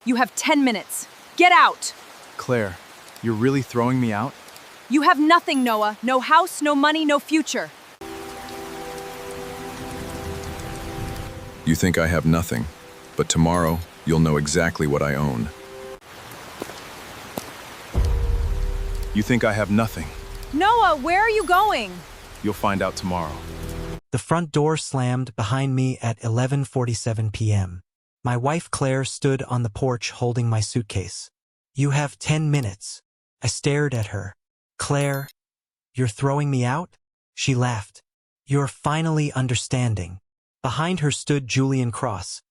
You have 10 minutes. Get out! Claire, you're really throwing me out? You have nothing, Noah. No house, no money, no future. You think I have nothing, but tomorrow you'll know exactly what I own. You think I have nothing? Noah, where are you going? You'll find out tomorrow. The front door slammed behind me at 11:47 p.m. My wife Claire stood on the porch holding my suitcase. You have 10 minutes. I stared at her. Claire, you're throwing me out? She laughed. You're finally understanding. Behind her stood Julian Cross,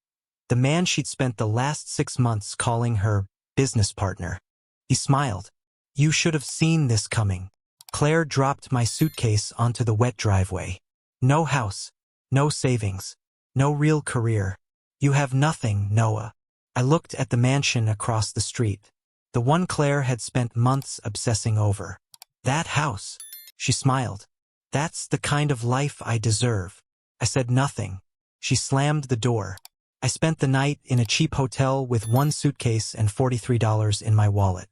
the man she'd spent the last 6 months calling her business partner. He smiled. You should have seen this coming. Claire dropped my suitcase onto the wet driveway. No house, no savings, no real career. You have nothing, Noah. I looked at the mansion across the street, the one Claire had spent months obsessing over. That house. She smiled. That's the kind of life I deserve. I said nothing. She slammed the door. I spent the night in a cheap hotel with one suitcase and $43 in my wallet.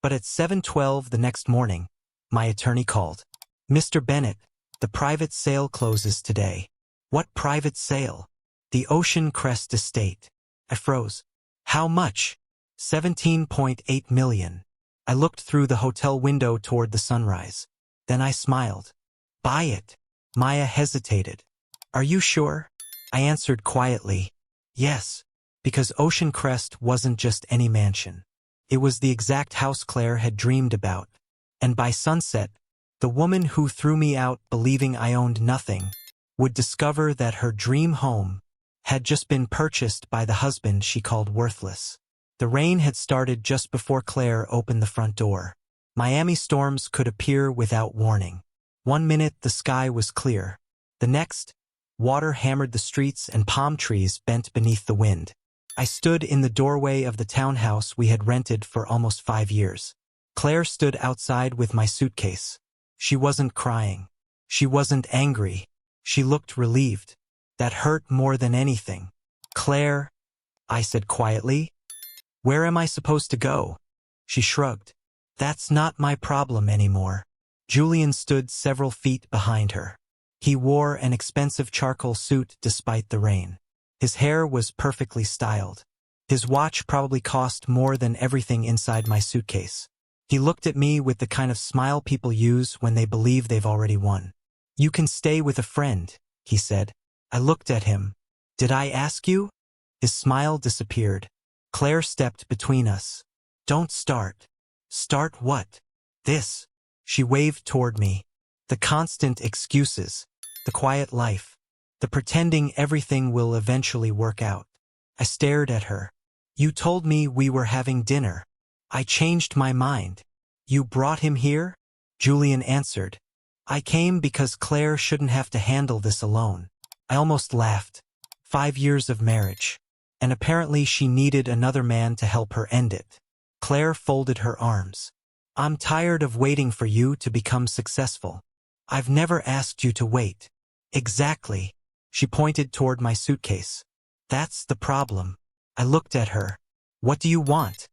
But at 7:12 the next morning, my attorney called. Mr. Bennett, the private sale closes today. What private sale? The Ocean Crest estate. I froze. How much? 17.8 million. I looked through the hotel window toward the sunrise. Then I smiled. Buy it. Maya hesitated. Are you sure? I answered quietly. Yes, because Ocean Crest wasn't just any mansion. It was the exact house Claire had dreamed about. And by sunset, the woman who threw me out believing I owned nothing would discover that her dream home had just been purchased by the husband she called worthless. The rain had started just before Claire opened the front door. Miami storms could appear without warning. 1 minute the sky was clear. The next, water hammered the streets and palm trees bent beneath the wind. I stood in the doorway of the townhouse we had rented for almost 5 years. Claire stood outside with my suitcase. She wasn't crying. She wasn't angry. She looked relieved. That hurt more than anything. Claire, I said quietly, where am I supposed to go? She shrugged. That's not my problem anymore. Julian stood several feet behind her. He wore an expensive charcoal suit despite the rain. His hair was perfectly styled. His watch probably cost more than everything inside my suitcase. He looked at me with the kind of smile people use when they believe they've already won. You can stay with a friend, he said. I looked at him. Did I ask you? His smile disappeared. Claire stepped between us. Don't start. Start what? This. She waved toward me. The constant excuses. The quiet life. The pretending everything will eventually work out. I stared at her. You told me we were having dinner. I changed my mind. You brought him here? Julian answered. I came because Claire shouldn't have to handle this alone. I almost laughed. 5 years of marriage. And apparently she needed another man to help her end it. Claire folded her arms. I'm tired of waiting for you to become successful. I've never asked you to wait. Exactly. She pointed toward my suitcase. That's the problem. I looked at her. What do you want?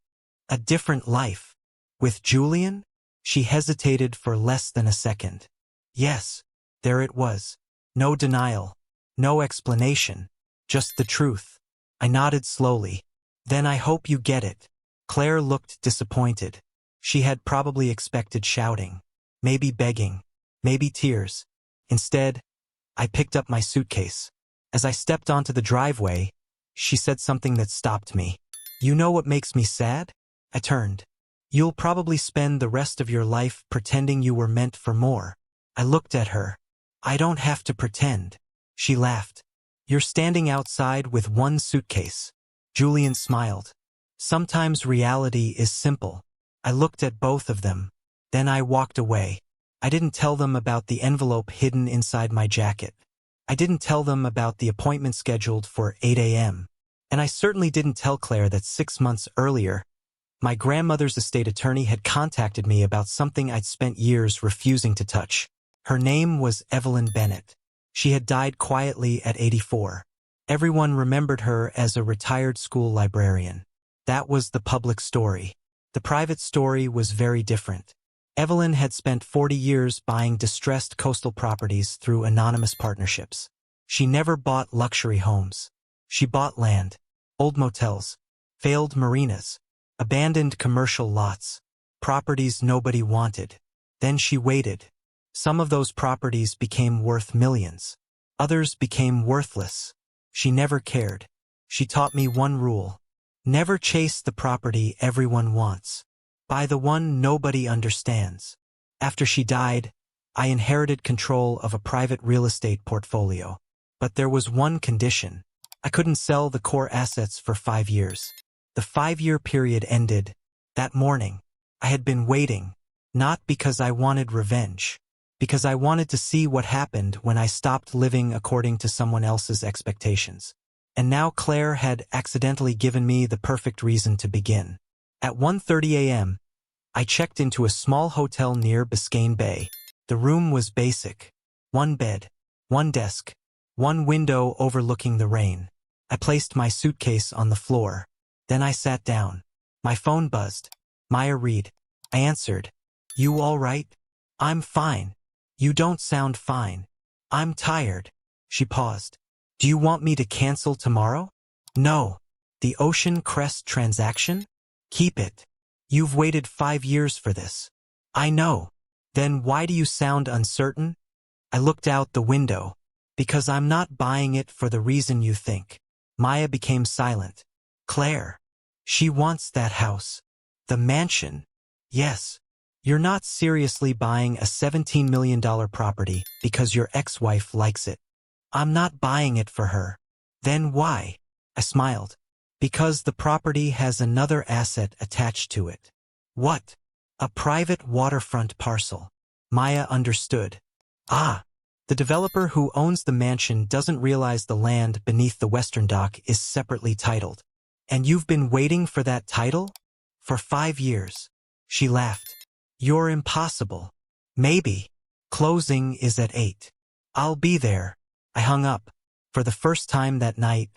A different life. With Julian? She hesitated for less than a second. Yes, there it was. No denial. No explanation. Just the truth. I nodded slowly. Then I hope you get it. Claire looked disappointed. She had probably expected shouting. Maybe begging. Maybe tears. Instead, I picked up my suitcase. As I stepped onto the driveway, she said something that stopped me. You know what makes me sad? I turned. You'll probably spend the rest of your life pretending you were meant for more. I looked at her. I don't have to pretend. She laughed. You're standing outside with one suitcase. Julian smiled. Sometimes reality is simple. I looked at both of them. Then I walked away. I didn't tell them about the envelope hidden inside my jacket. I didn't tell them about the appointment scheduled for 8 a.m. And I certainly didn't tell Claire that 6 months earlier, my grandmother's estate attorney had contacted me about something I'd spent years refusing to touch. Her name was Evelyn Bennett. She had died quietly at 84. Everyone remembered her as a retired school librarian. That was the public story. The private story was very different. Evelyn had spent 40 years buying distressed coastal properties through anonymous partnerships. She never bought luxury homes. She bought land, old motels, failed marinas, abandoned commercial lots, properties nobody wanted. Then she waited. Some of those properties became worth millions. Others became worthless. She never cared. She taught me one rule. Never chase the property everyone wants. Buy the one nobody understands. After she died, I inherited control of a private real estate portfolio. But there was one condition. I couldn't sell the core assets for 5 years. The 5-year period ended that morning. I had been waiting, not because I wanted revenge, because I wanted to see what happened when I stopped living according to someone else's expectations. And now Claire had accidentally given me the perfect reason to begin. At 1:30 a.m., I checked into a small hotel near Biscayne Bay. The room was basic. 1 bed, 1 desk, 1 window overlooking the rain. I placed my suitcase on the floor. Then I sat down. My phone buzzed. Maya Reed. I answered. You all right? I'm fine. You don't sound fine. I'm tired. She paused. Do you want me to cancel tomorrow? No. The Ocean Crest transaction? Keep it. You've waited 5 years for this. I know. Then why do you sound uncertain? I looked out the window. Because I'm not buying it for the reason you think. Maya became silent. Claire. She wants that house. The mansion. Yes. You're not seriously buying a $17 million property because your ex-wife likes it. I'm not buying it for her. Then why? I smiled. Because the property has another asset attached to it. What? A private waterfront parcel. Maya understood. Ah. The developer who owns the mansion doesn't realize the land beneath the western dock is separately titled. And you've been waiting for that title? For 5 years. She laughed. You're impossible. Maybe. Closing is at 8. I'll be there. I hung up. For the first time that night,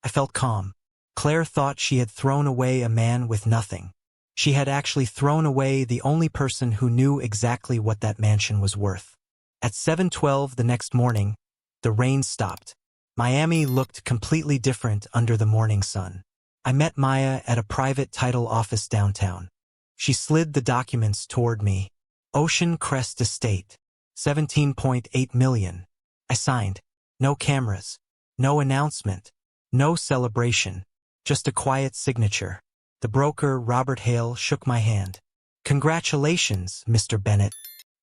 I felt calm. Claire thought she had thrown away a man with nothing. She had actually thrown away the only person who knew exactly what that mansion was worth. At 7:12 the next morning, the rain stopped. Miami looked completely different under the morning sun. I met Maya at a private title office downtown. She slid the documents toward me. Ocean Crest Estate. 17.8 million. I signed. No cameras. No announcement. No celebration. Just a quiet signature. The broker, Robert Hale, shook my hand. Congratulations, Mr. Bennett.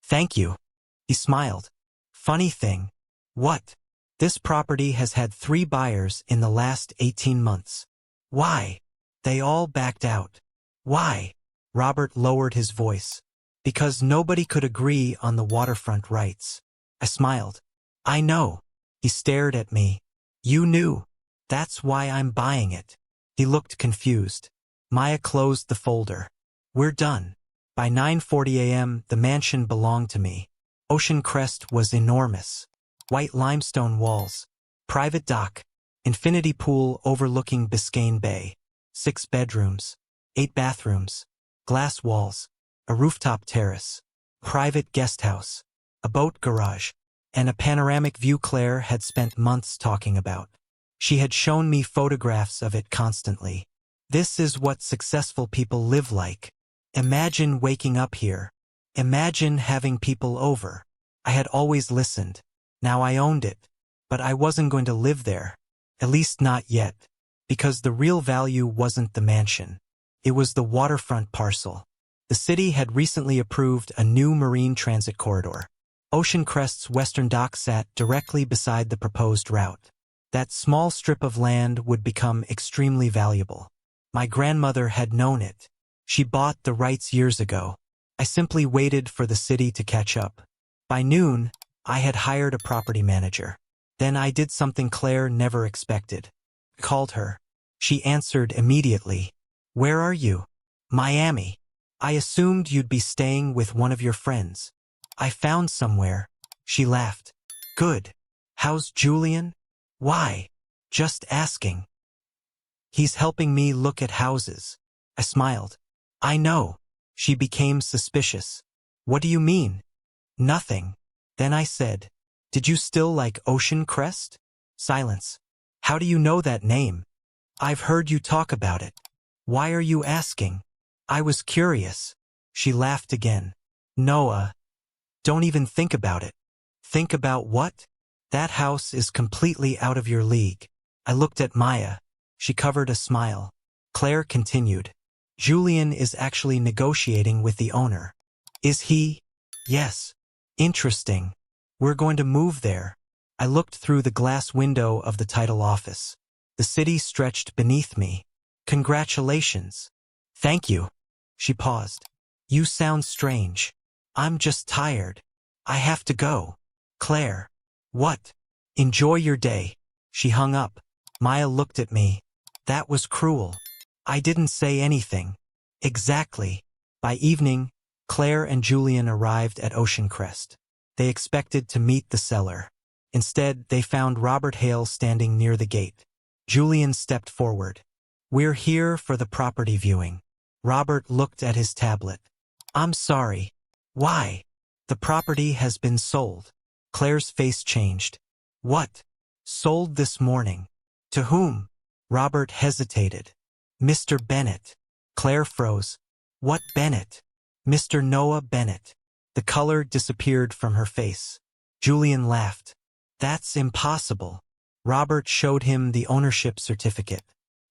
Thank you. He smiled. Funny thing. What? This property has had 3 buyers in the last 18 months. Why? They all backed out. Why? Robert lowered his voice. Because nobody could agree on the waterfront rights. I smiled. I know. He stared at me. You knew. That's why I'm buying it. He looked confused. Maya closed the folder. We're done. By 9:40 a.m., the mansion belonged to me. Ocean Crest was enormous. White limestone walls. Private dock. Infinity pool overlooking Biscayne Bay. 6 bedrooms. 8 bathrooms. Glass walls. A rooftop terrace. Private guest house. A boat garage. And a panoramic view Claire had spent months talking about. She had shown me photographs of it constantly. This is what successful people live like. Imagine waking up here. Imagine having people over. I had always listened. Now I owned it. But I wasn't going to live there. At least not yet. Because the real value wasn't the mansion. It was the waterfront parcel. The city had recently approved a new marine transit corridor. Ocean Crest's western dock sat directly beside the proposed route. That small strip of land would become extremely valuable. My grandmother had known it. She bought the rights years ago. I simply waited for the city to catch up. By noon, I had hired a property manager. Then I did something Claire never expected. I called her. She answered immediately. Where are you? Miami. I assumed you'd be staying with one of your friends. I found somewhere. She laughed. Good. How's Julian? Why? Just asking. He's helping me look at houses. I smiled. I know. She became suspicious. What do you mean? Nothing. Then I said, did you still like Ocean Crest? Silence. How do you know that name? I've heard you talk about it. Why are you asking? I was curious. She laughed again. Noah, don't even think about it. Think about what? That house is completely out of your league. I looked at Maya. She covered a smile. Claire continued. Julian is actually negotiating with the owner. Is he? Yes. Interesting. We're going to move there. I looked through the glass window of the title office. The city stretched beneath me. Congratulations. Thank you. She paused. You sound strange. I'm just tired. I have to go. Claire. What? Enjoy your day. She hung up. Maya looked at me. That was cruel. I didn't say anything. Exactly. By evening, Claire and Julian arrived at Ocean Crest. They expected to meet the seller. Instead, they found Robert Hale standing near the gate. Julian stepped forward. We're here for the property viewing. Robert looked at his tablet. I'm sorry. Why? The property has been sold. Claire's face changed. What? Sold this morning. To whom? Robert hesitated. Mr. Bennett. Claire froze. What Bennett? Mr. Noah Bennett. The color disappeared from her face. Julian laughed. That's impossible. Robert showed him the ownership certificate.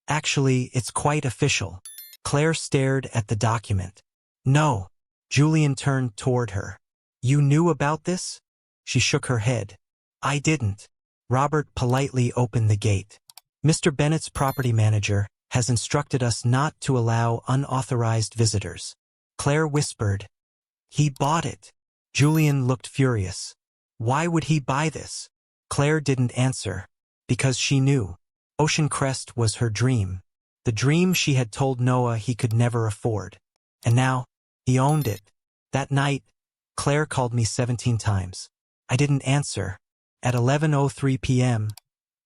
Actually, it's quite official. Claire stared at the document. No. Julian turned toward her. You knew about this? She shook her head. I didn't. Robert politely opened the gate. Mr. Bennett's property manager has instructed us not to allow unauthorized visitors. Claire whispered. He bought it. Julian looked furious. Why would he buy this? Claire didn't answer. Because she knew. Ocean Crest was her dream. The dream she had told Noah he could never afford. And now, he owned it. That night, Claire called me 17 times. I didn't answer. At 11:03 p.m.,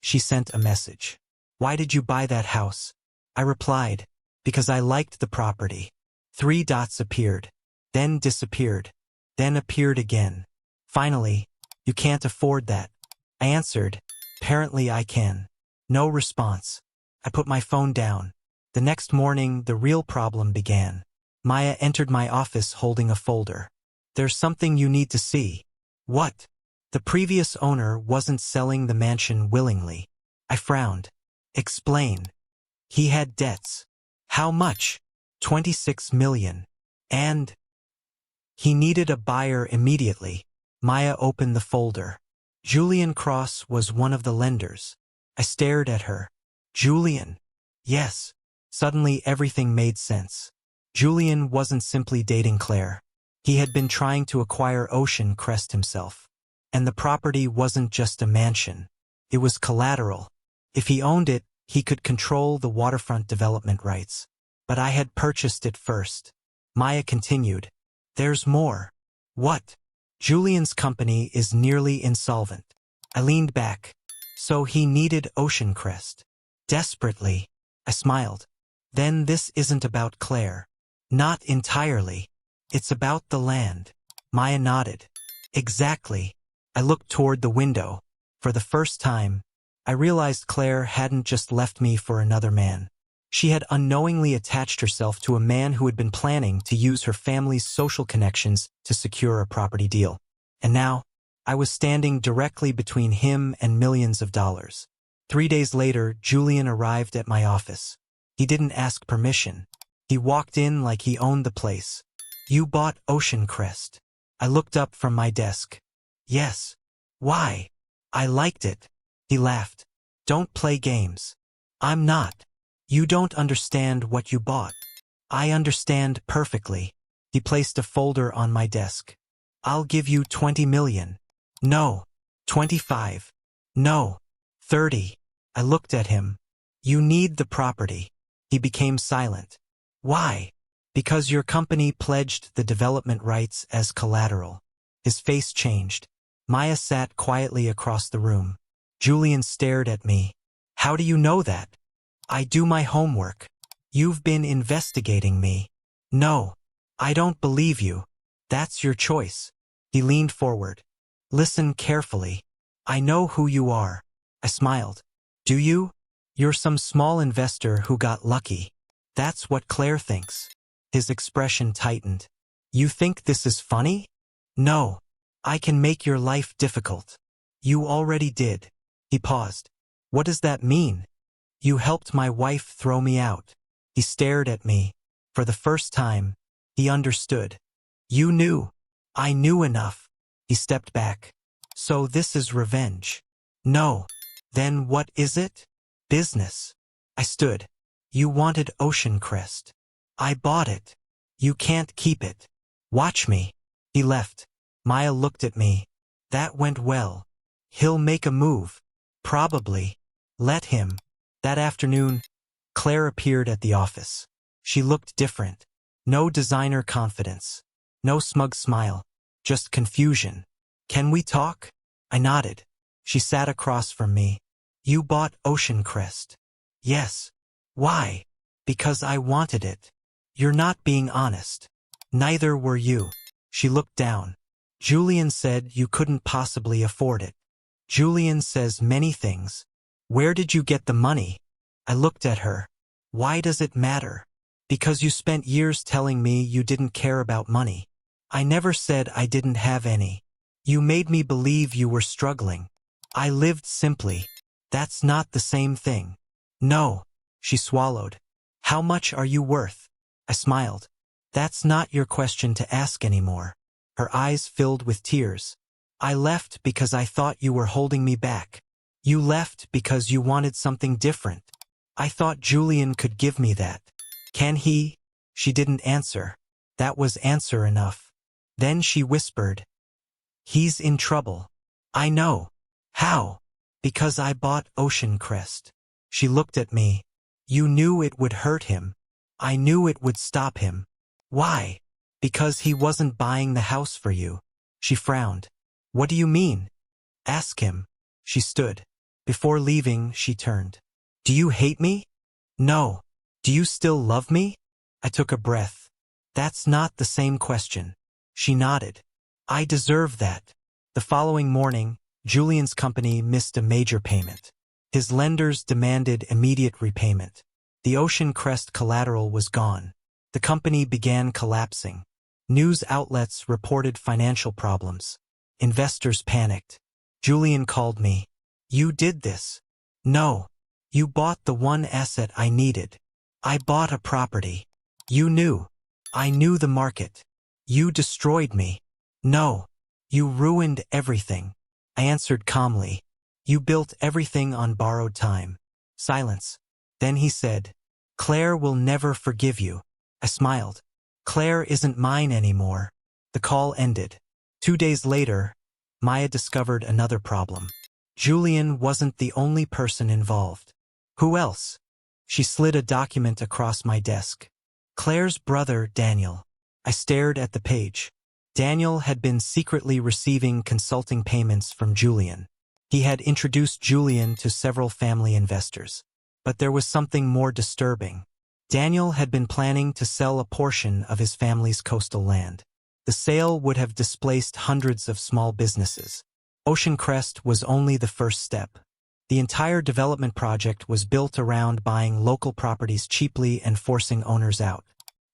she sent a message. Why did you buy that house? I replied, because I liked the property. 3 dots appeared, then disappeared, then appeared again. Finally, you can't afford that. I answered, apparently I can. No response. I put my phone down. The next morning, the real problem began. Maya entered my office holding a folder. There's something you need to see. What? The previous owner wasn't selling the mansion willingly. I frowned. Explain. He had debts. How much? 26 million. And he needed a buyer immediately. Maya opened the folder. Julian Cross was one of the lenders. I stared at her. Julian? Yes. Suddenly everything made sense. Julian wasn't simply dating Claire. He had been trying to acquire Ocean Crest himself. And the property wasn't just a mansion. It was collateral. If he owned it, he could control the waterfront development rights. But I had purchased it first. Maya continued. There's more. What? Julian's company is nearly insolvent. I leaned back. So he needed Ocean Crest. Desperately. I smiled. Then this isn't about Claire. Not entirely. It's about the land. Maya nodded. Exactly. I looked toward the window. For the first time, I realized Claire hadn't just left me for another man. She had unknowingly attached herself to a man who had been planning to use her family's social connections to secure a property deal. And now, I was standing directly between him and millions of dollars. 3 days later, Julian arrived at my office. He didn't ask permission. He walked in like he owned the place. You bought Ocean Crest. I looked up from my desk. Yes. Why? I liked it. He laughed. Don't play games. I'm not. You don't understand what you bought. I understand perfectly. He placed a folder on my desk. I'll give you 20 million. No. 25. No. 30. I looked at him. You need the property. He became silent. Why? Because your company pledged the development rights as collateral. His face changed. Maya sat quietly across the room. Julian stared at me. How do you know that? I do my homework. You've been investigating me. No, I don't believe you. That's your choice. He leaned forward. Listen carefully. I know who you are. I smiled. Do you? You're some small investor who got lucky. That's what Claire thinks. His expression tightened. You think this is funny? No. I can make your life difficult. You already did. He paused. What does that mean? You helped my wife throw me out. He stared at me. For the first time, he understood. You knew. I knew enough. He stepped back. So this is revenge? No. Then what is it? Business. I stood. You wanted Ocean Crest. I bought it. You can't keep it. Watch me. He left. Maya looked at me. That went well. He'll make a move. Probably. Let him. That afternoon, Claire appeared at the office. She looked different. No designer confidence. No smug smile. Just confusion. Can we talk? I nodded. She sat across from me. You bought Ocean Crest. Yes. Why? Because I wanted it. You're not being honest. Neither were you. She looked down. Julian said you couldn't possibly afford it. Julian says many things. Where did you get the money? I looked at her. Why does it matter? Because you spent years telling me you didn't care about money. I never said I didn't have any. You made me believe you were struggling. I lived simply. That's not the same thing. No. She swallowed. How much are you worth? I smiled. That's not your question to ask anymore. Her eyes filled with tears. I left because I thought you were holding me back. You left because you wanted something different. I thought Julian could give me that. Can he? She didn't answer. That was answer enough. Then she whispered. He's in trouble. I know. How? Because I bought Ocean Crest. She looked at me. You knew it would hurt him. I knew it would stop him. Why? Because he wasn't buying the house for you. She frowned. What do you mean? Ask him. She stood. Before leaving, she turned. Do you hate me? No. Do you still love me? I took a breath. That's not the same question. She nodded. I deserve that. The following morning, Julian's company missed a major payment. His lenders demanded immediate repayment. The Ocean Crest collateral was gone. The company began collapsing. News outlets reported financial problems. Investors panicked. Julian called me. You did this. No. You bought the one asset I needed. I bought a property. You knew. I knew the market. You destroyed me. No. You ruined everything. I answered calmly. You built everything on borrowed time. Silence. Then he said, Claire will never forgive you. I smiled. Claire isn't mine anymore. The call ended. 2 days later, Maya discovered another problem. Julian wasn't the only person involved. Who else? She slid a document across my desk. Claire's brother, Daniel. I stared at the page. Daniel had been secretly receiving consulting payments from Julian. He had introduced Julian to several family investors. But there was something more disturbing. Daniel had been planning to sell a portion of his family's coastal land. The sale would have displaced hundreds of small businesses. Ocean Crest was only the first step. The entire development project was built around buying local properties cheaply and forcing owners out.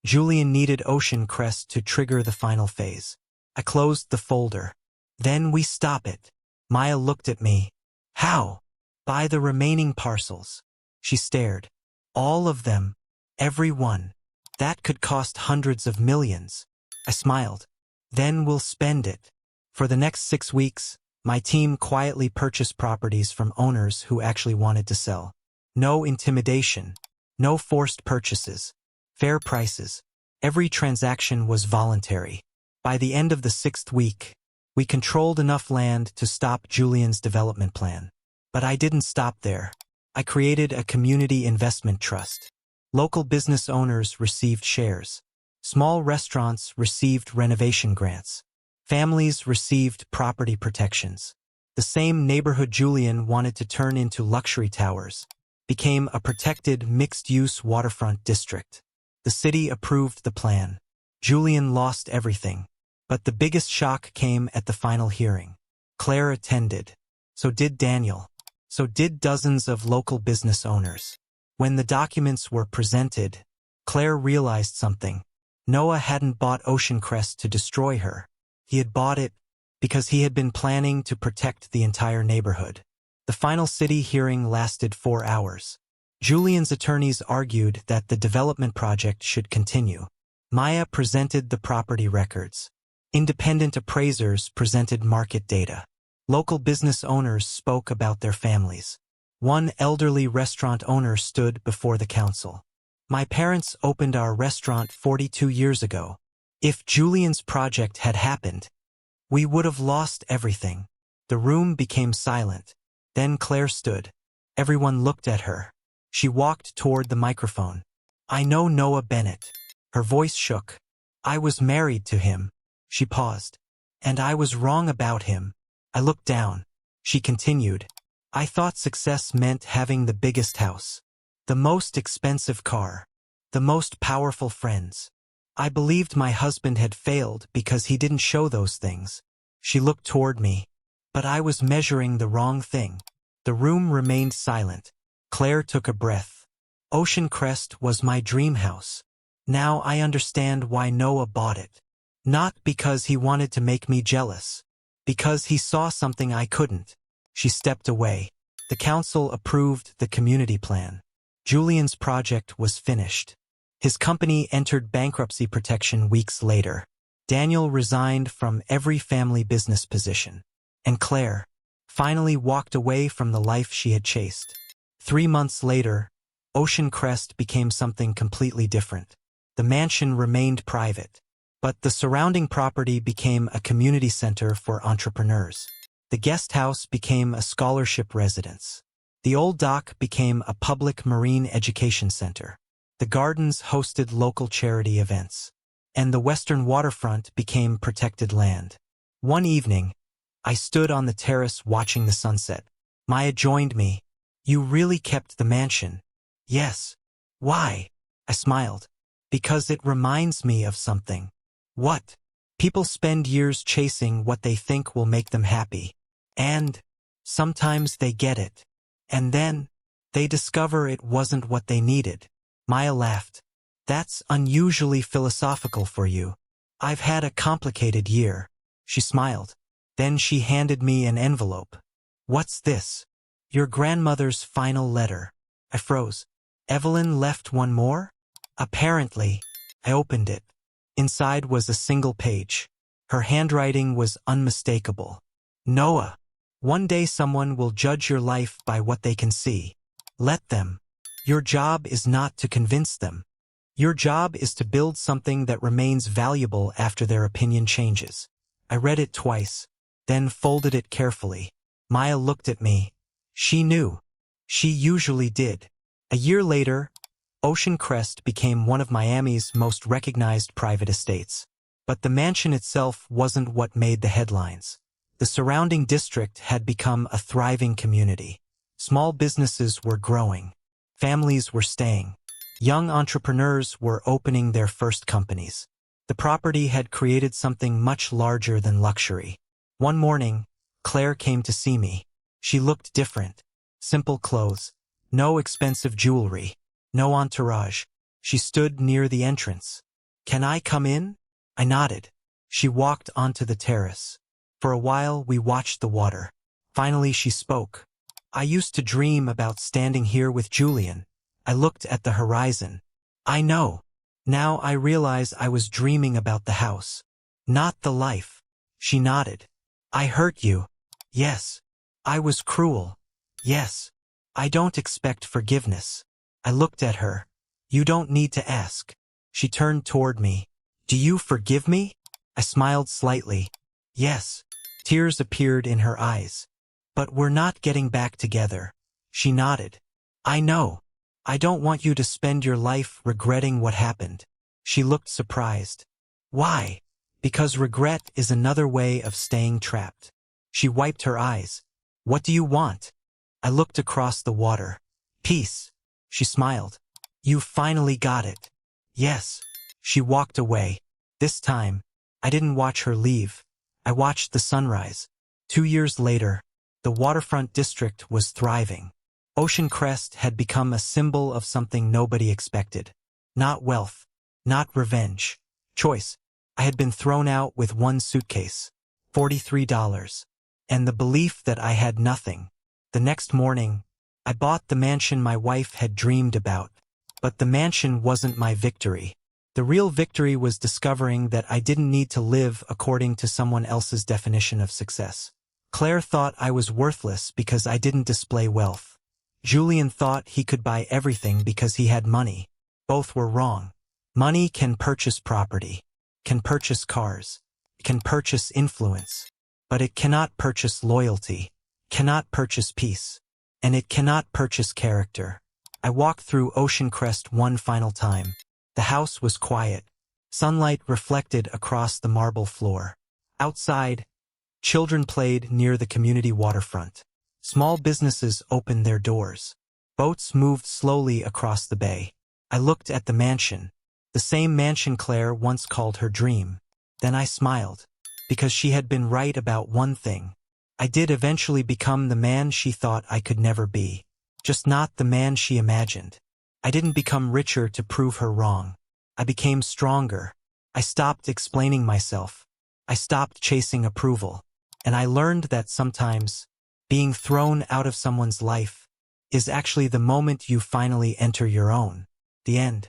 Julian needed Ocean Crest to trigger the final phase. I closed the folder. Then we stop it. Maya looked at me. How? Buy the remaining parcels. She stared. All of them. Every one. That could cost hundreds of millions. I smiled. Then we'll spend it. For the next 6 weeks, my team quietly purchased properties from owners who actually wanted to sell. No intimidation. No forced purchases. Fair prices. Every transaction was voluntary. By the end of the 6th week, we controlled enough land to stop Julian's development plan. But I didn't stop there. I created a community investment trust. Local business owners received shares. Small restaurants received renovation grants. Families received property protections. The same neighborhood Julian wanted to turn into luxury towers. became a protected mixed-use waterfront district. The city approved the plan. Julian lost everything. But the biggest shock came at the final hearing. Claire attended. So did Daniel. So did dozens of local business owners. When the documents were presented, Claire realized something. Noah hadn't bought Ocean Crest to destroy her. He had bought it because he had been planning to protect the entire neighborhood. The final city hearing lasted 4 hours. Julian's attorneys argued that the development project should continue. Maya presented the property records. Independent appraisers presented market data. Local business owners spoke about their families. One elderly restaurant owner stood before the council. My parents opened our restaurant 42 years ago. If Julian's project had happened, we would have lost everything. The room became silent. Then Claire stood. Everyone looked at her. She walked toward the microphone. I know Noah Bennett. Her voice shook. I was married to him. She paused. And I was wrong about him. I looked down. She continued. I thought success meant having the biggest house, the most expensive car, the most powerful friends. I believed my husband had failed because he didn't show those things. She looked toward me. But I was measuring the wrong thing. The room remained silent. Claire took a breath. Ocean Crest was my dream house. Now I understand why Noah bought it. Not because he wanted to make me jealous. Because he saw something I couldn't. She stepped away. The council approved the community plan. Julian's project was finished. His company entered bankruptcy protection weeks later. Daniel resigned from every family business position. And Claire finally walked away from the life she had chased. 3 months later, Ocean Crest became something completely different. The mansion remained private, but the surrounding property became a community center for entrepreneurs. The guest house became a scholarship residence. The old dock became a public marine education center. The gardens hosted local charity events. And the western waterfront became protected land. One evening, I stood on the terrace watching the sunset. Maya joined me. You really kept the mansion? Yes. Why? I smiled. Because it reminds me of something. What? People spend years chasing what they think will make them happy. And sometimes they get it. And then they discover it wasn't what they needed. Maya laughed. That's unusually philosophical for you. I've had a complicated year. She smiled. Then she handed me an envelope. What's this? Your grandmother's final letter. I froze. Evelyn left one more? Apparently. I opened it. Inside was a single page. Her handwriting was unmistakable. Noah, one day someone will judge your life by what they can see. Let them. Your job is not to convince them. Your job is to build something that remains valuable after their opinion changes. I read it twice, then folded it carefully. Maya looked at me. She knew. She usually did. A year later, Ocean Crest became one of Miami's most recognized private estates. But the mansion itself wasn't what made the headlines. The surrounding district had become a thriving community. Small businesses were growing. Families were staying. Young entrepreneurs were opening their first companies. The property had created something much larger than luxury. One morning, Claire came to see me. She looked different. Simple clothes. No expensive jewelry. No entourage. She stood near the entrance. Can I come in? I nodded. She walked onto the terrace. For a while, we watched the water. Finally, she spoke. I used to dream about standing here with Julian. I looked at the horizon. I know. Now I realize I was dreaming about the house. Not the life. She nodded. I hurt you. Yes. I was cruel. Yes. I don't expect forgiveness. I looked at her. You don't need to ask. She turned toward me. Do you forgive me? I smiled slightly. Yes. Tears appeared in her eyes. But we're not getting back together. She nodded. I know. I don't want you to spend your life regretting what happened. She looked surprised. Why? Because regret is another way of staying trapped. She wiped her eyes. What do you want? I looked across the water. Peace. She smiled. You finally got it. Yes. She walked away. This time, I didn't watch her leave. I watched the sunrise. 2 years later, the waterfront district was thriving. Ocean Crest had become a symbol of something nobody expected. Not wealth, not revenge. Choice. I had been thrown out with one suitcase, $43, and the belief that I had nothing. The next morning, I bought the mansion my wife had dreamed about. But the mansion wasn't my victory. The real victory was discovering that I didn't need to live according to someone else's definition of success. Claire thought I was worthless because I didn't display wealth. Julian thought he could buy everything because he had money. Both were wrong. Money can purchase property, can purchase cars, can purchase influence, but it cannot purchase loyalty, cannot purchase peace, and it cannot purchase character. I walked through Ocean Crest one final time. The house was quiet. Sunlight reflected across the marble floor. Outside, children played near the community waterfront. Small businesses opened their doors. Boats moved slowly across the bay. I looked at the mansion, the same mansion Claire once called her dream. Then I smiled, because she had been right about one thing. I did eventually become the man she thought I could never be. Just not the man she imagined. I didn't become richer to prove her wrong. I became stronger. I stopped explaining myself. I stopped chasing approval. And I learned that sometimes, being thrown out of someone's life is actually the moment you finally enter your own. The end.